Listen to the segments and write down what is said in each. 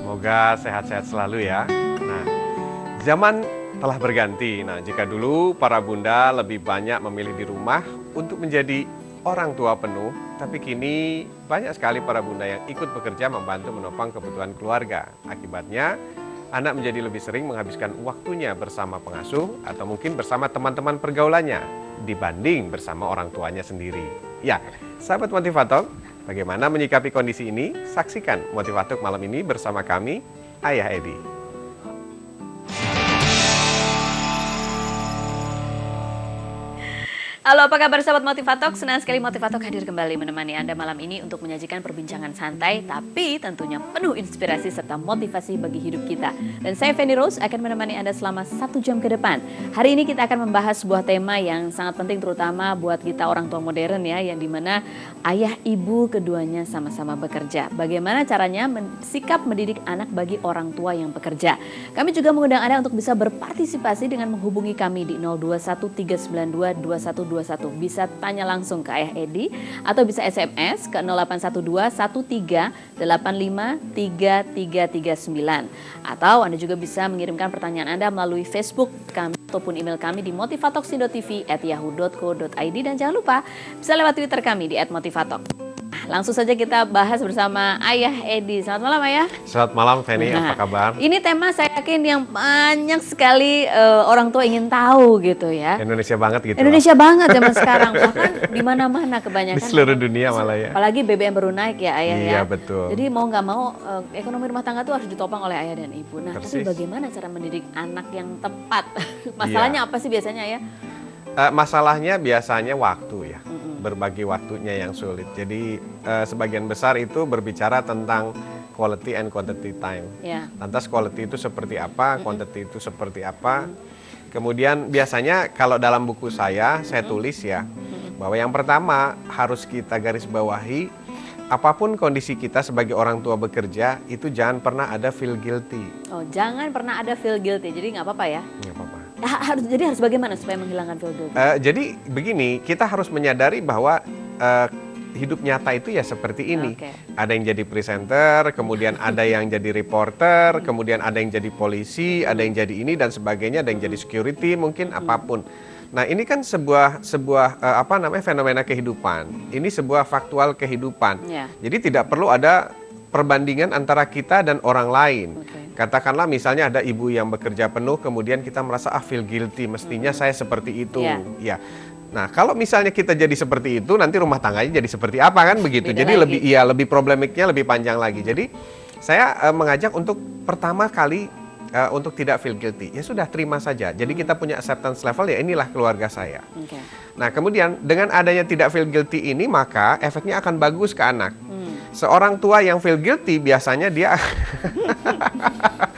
Semoga sehat-sehat selalu ya. Nah, zaman telah berganti. Nah, jika dulu para bunda lebih banyak memilih di rumah untuk menjadi orang tua penuh, tapi kini banyak sekali para bunda yang ikut bekerja membantu menopang kebutuhan keluarga. Akibatnya, anak menjadi lebih sering menghabiskan waktunya bersama pengasuh atau mungkin bersama teman-teman pergaulannya dibanding bersama orang tuanya sendiri. Ya, sahabat Motivator, bagaimana menyikapi kondisi ini? Saksikan Motivator malam ini bersama kami, Ayah Edi. Halo, apa kabar sahabat Motivator? Senang sekali Motivator hadir kembali menemani Anda malam ini untuk menyajikan perbincangan santai, tapi tentunya penuh inspirasi serta motivasi bagi hidup kita. Dan saya Feni Rose akan menemani Anda selama 1 jam ke depan. Hari ini kita akan membahas sebuah tema yang sangat penting terutama buat kita orang tua modern ya, yang dimana ayah ibu keduanya sama-sama bekerja. Bagaimana caranya sikap mendidik anak bagi orang tua yang bekerja. Kami juga mengundang Anda untuk bisa berpartisipasi dengan menghubungi kami di 0213922121. Bisa tanya langsung ke Ayah Edi atau bisa SMS ke 081213853339. Atau Anda juga bisa mengirimkan pertanyaan Anda melalui Facebook kami ataupun email kami di motivatoxindo.tv@yahoo.co.id, dan jangan lupa bisa lewat Twitter kami di @motivatok. Langsung saja kita bahas bersama Ayah Edi. Selamat malam Ayah. Selamat malam Feni, apa kabar? Ini tema saya yakin yang banyak sekali orang tua ingin tahu gitu ya. Indonesia banget gitu. Indonesia banget zaman sekarang, bahkan di mana-mana kebanyakan. Di seluruh dunia malah ya. Apalagi BBM baru naik ya Ayah ya. Iya betul. Jadi mau nggak mau ekonomi rumah tangga tuh harus ditopang oleh ayah dan ibu. Nah, Persis. tapi bagaimana cara mendidik anak yang tepat? Masalahnya apa sih biasanya ya? Masalahnya biasanya waktu ya. Berbagi waktunya yang sulit. Jadi sebagian besar itu berbicara tentang quality and quantity time. Ya. Lantas quality itu seperti apa, quantity itu seperti apa. Kemudian biasanya kalau dalam buku saya tulis ya, bahwa yang pertama harus kita garis bawahi, apapun kondisi kita sebagai orang tua bekerja, itu jangan pernah ada feel guilty. Oh, jangan pernah ada feel guilty. Jadi nggak apa-apa ya? Nggak apa-apa. Jadi harus bagaimana supaya menghilangkan feel guilty? Jadi begini, kita harus menyadari bahwa hidup nyata itu ya seperti ini. Oke. Ada yang jadi presenter, kemudian ada yang jadi reporter, kemudian ada yang jadi polisi, ada yang jadi ini dan sebagainya, ada yang jadi security, mungkin apapun. Nah, ini kan sebuah fenomena kehidupan. Ini sebuah faktual kehidupan. Ya. Jadi tidak perlu ada perbandingan antara kita dan orang lain. Oke. Katakanlah misalnya ada ibu yang bekerja penuh, kemudian kita merasa feel guilty, mestinya saya seperti itu. Ya. Ya. Nah, kalau misalnya kita jadi seperti itu, nanti rumah tangganya jadi seperti apa kan begitu. Beda Jadi lagi. lebih problemiknya lebih panjang lagi. Jadi saya mengajak untuk pertama kali untuk tidak feel guilty. Ya sudah, terima saja. Jadi kita punya acceptance level, ya inilah keluarga saya. Oke. Nah, kemudian dengan adanya tidak feel guilty ini, maka efeknya akan bagus ke anak. Seorang tua yang feel guilty biasanya dia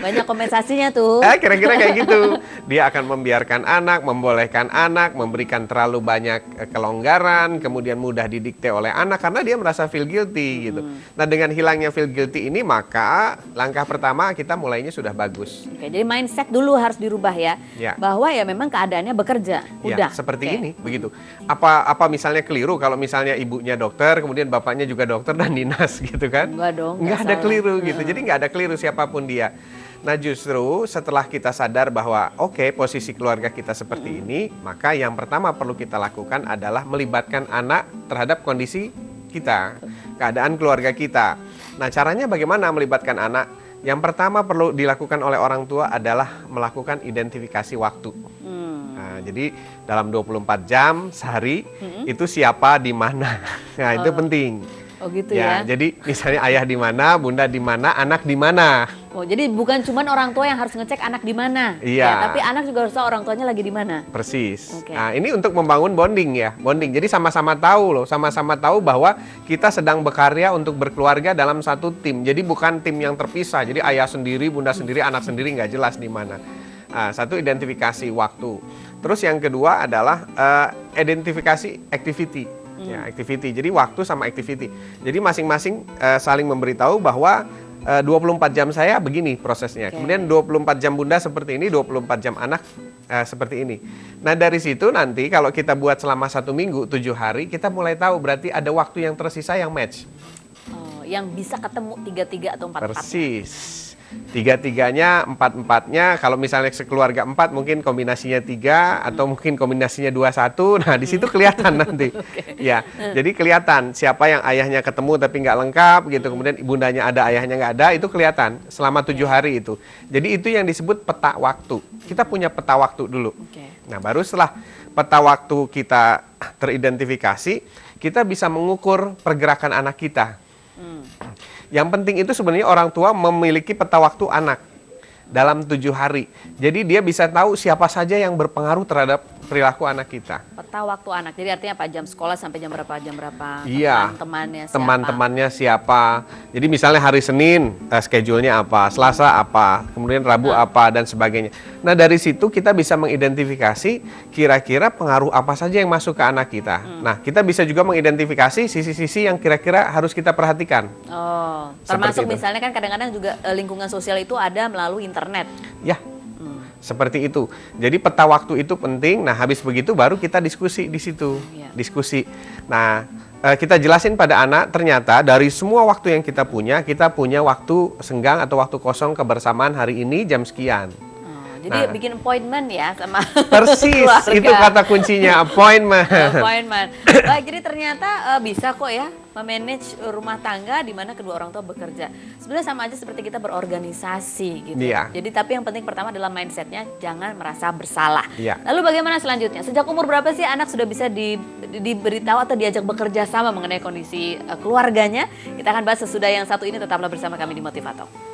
Banyak kompensasinya tuh. kira-kira kayak gitu. Dia akan membiarkan anak, membolehkan anak, memberikan terlalu banyak kelonggaran, kemudian mudah didikte oleh anak karena dia merasa feel guilty gitu. Nah, dengan hilangnya feel guilty ini, maka langkah pertama kita mulainya sudah bagus. Oke, jadi mindset dulu harus dirubah ya. Ya. Bahwa ya memang keadaannya bekerja. Udah. Ya, seperti Oke. ini begitu. Apa misalnya keliru kalau misalnya ibunya dokter, kemudian bapaknya juga dokter dan dinas gitu kan? Enggak dong. Nggak ada salah. keliru gitu. Jadi nggak ada keliru siapapun dia. Nah, justru setelah kita sadar bahwa oke, posisi keluarga kita seperti ini, maka yang pertama perlu kita lakukan adalah melibatkan anak terhadap kondisi kita, keadaan keluarga kita. Nah, caranya bagaimana melibatkan anak? Yang pertama perlu dilakukan oleh orang tua adalah melakukan identifikasi waktu. Nah, jadi dalam 24 jam sehari itu siapa di mana. Nah, itu penting. Oh gitu ya. Jadi misalnya ayah di mana, bunda di mana, anak di mana. Oh, jadi bukan cuman orang tua yang harus ngecek anak di mana. Iya. Ya, tapi anak juga harus tahu orang tuanya lagi di mana. Persis. Oke. Nah, ini untuk membangun bonding ya, bonding. Jadi sama-sama tahu loh, sama-sama tahu bahwa kita sedang berkarya untuk berkeluarga dalam satu tim. Jadi bukan tim yang terpisah. Jadi ayah sendiri, bunda sendiri, anak sendiri, nggak jelas di mana. Nah, satu, identifikasi waktu. Terus yang kedua adalah identifikasi activity. Ya, activity. Jadi waktu sama activity. Jadi masing-masing saling memberitahu bahwa 24 jam saya begini prosesnya. Oke. Kemudian 24 jam bunda seperti ini, 24 jam anak seperti ini. Nah, dari situ nanti kalau kita buat selama 1 minggu, 7 hari, kita mulai tahu berarti ada waktu yang tersisa yang match. Oh, yang bisa ketemu 3-3 atau 4-4. Persis. Tiga-tiganya, empat-empatnya, kalau misalnya sekeluarga 4 mungkin kombinasinya 3 atau mungkin kombinasinya 2-1. Nah, di situ kelihatan nanti. Ya, jadi kelihatan siapa yang ayahnya ketemu tapi nggak lengkap gitu. Kemudian ibundanya ada, ayahnya nggak ada, itu kelihatan selama 7 hari itu. Jadi itu yang disebut peta waktu. Kita punya peta waktu dulu. Nah, baru setelah peta waktu kita teridentifikasi, kita bisa mengukur pergerakan anak kita. Yang penting itu sebenarnya orang tua memiliki peta waktu anak dalam 7 hari. Jadi dia bisa tahu siapa saja yang berpengaruh terhadap perilaku anak kita. Peta waktu anak, jadi artinya apa? Jam sekolah sampai jam berapa? Iya, Teman-temannya siapa? teman-temannya siapa. Jadi misalnya hari Senin, schedule-nya apa, Selasa apa, kemudian Rabu apa, dan sebagainya. Nah, dari situ kita bisa mengidentifikasi kira-kira pengaruh apa saja yang masuk ke anak kita. Nah, kita bisa juga mengidentifikasi sisi-sisi yang kira-kira harus kita perhatikan. Oh, Seperti termasuk itu. misalnya kan kadang-kadang juga lingkungan sosial itu ada melalui internet. Ya, seperti itu. Jadi peta waktu itu penting. Nah, habis begitu baru kita diskusi di situ. Iya. Diskusi. Nah, kita jelasin pada anak, ternyata dari semua waktu yang kita punya waktu senggang atau waktu kosong kebersamaan hari ini jam sekian. Jadi Nah. bikin appointment ya sama Persis, keluarga. itu kata kuncinya, appointment. Appointment. Baik, jadi ternyata bisa kok ya memanage rumah tangga di mana kedua orang tua bekerja. Sebenarnya sama aja seperti kita berorganisasi gitu. Iya. Jadi tapi yang penting pertama adalah mindsetnya jangan merasa bersalah. Iya. Lalu bagaimana selanjutnya? Sejak umur berapa sih anak sudah bisa diberitahu atau diajak bekerja sama mengenai kondisi keluarganya? Kita akan bahas sesudah yang satu ini, tetaplah bersama kami di Motivator.